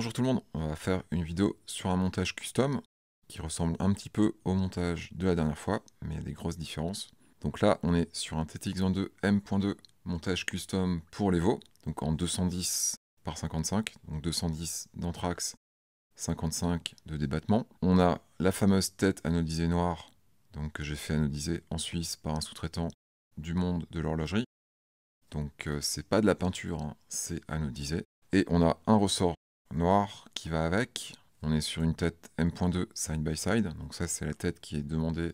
Bonjour tout le monde, on va faire une vidéo sur un montage custom qui ressemble un petit peu au montage de la dernière fois, mais il y a des grosses différences. Donc là, on est sur un TTX22 M.2 montage custom pour l'Evo, donc en 210 par 55, donc 210 d'anthrax, 55 de débattement. On a la fameuse tête anodisée noire, donc que j'ai fait anodiser en Suisse par un sous-traitant du monde de l'horlogerie. Donc c'est pas de la peinture, hein, c'est anodisé. Et on a un ressort noir qui va avec. On est sur une tête M.2 side by side. Donc ça c'est la tête qui est demandée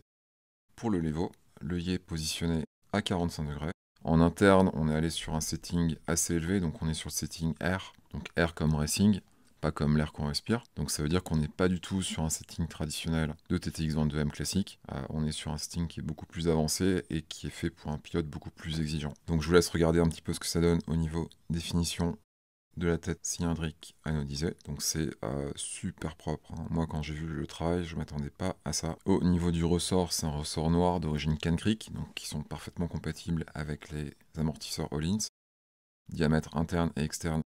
pour le Levo. L'œillet positionné à 45 degrés. En interne, on est allé sur un setting assez élevé. Donc on est sur le setting R. Donc R comme racing, pas comme l'air qu'on respire. Donc ça veut dire qu'on n'est pas du tout sur un setting traditionnel de TTX22M classique. On est sur un setting qui est beaucoup plus avancé et qui est fait pour un pilote beaucoup plus exigeant. Donc je vous laisse regarder un petit peu ce que ça donne au niveau définition de la tête cylindrique anodisée. Donc c'est super propre, hein. Moi quand j'ai vu le travail, je m'attendais pas à ça. Au niveau du ressort, c'est un ressort noir d'origine Can Creek, donc qui sont parfaitement compatibles avec les amortisseurs Öhlins. Diamètre interne et externe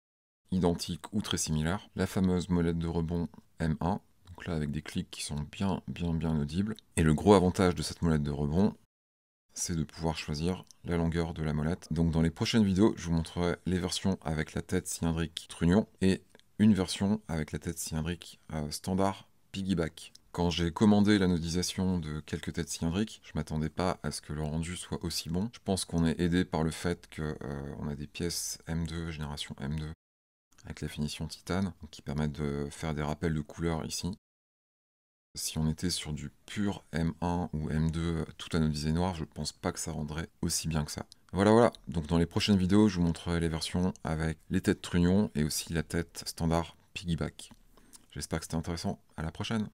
identique ou très similaire. La fameuse molette de rebond M1, donc là avec des clics qui sont bien audibles. Et le gros avantage de cette molette de rebond, c'est de pouvoir choisir la longueur de la molette. Donc dans les prochaines vidéos, je vous montrerai les versions avec la tête cylindrique trunnion et une version avec la tête cylindrique standard piggyback. Quand j'ai commandé l'anodisation de quelques têtes cylindriques, je m'attendais pas à ce que le rendu soit aussi bon. Je pense qu'on est aidé par le fait qu'on a des pièces M2, génération M2, avec la finition titane, qui permettent de faire des rappels de couleurs ici. Si on était sur du pur M1 ou M2 tout anodisé noir, je pense pas que ça rendrait aussi bien que ça. Voilà, donc dans les prochaines vidéos, je vous montrerai les versions avec les têtes trunnion et aussi la tête standard piggyback. J'espère que c'était intéressant, à la prochaine.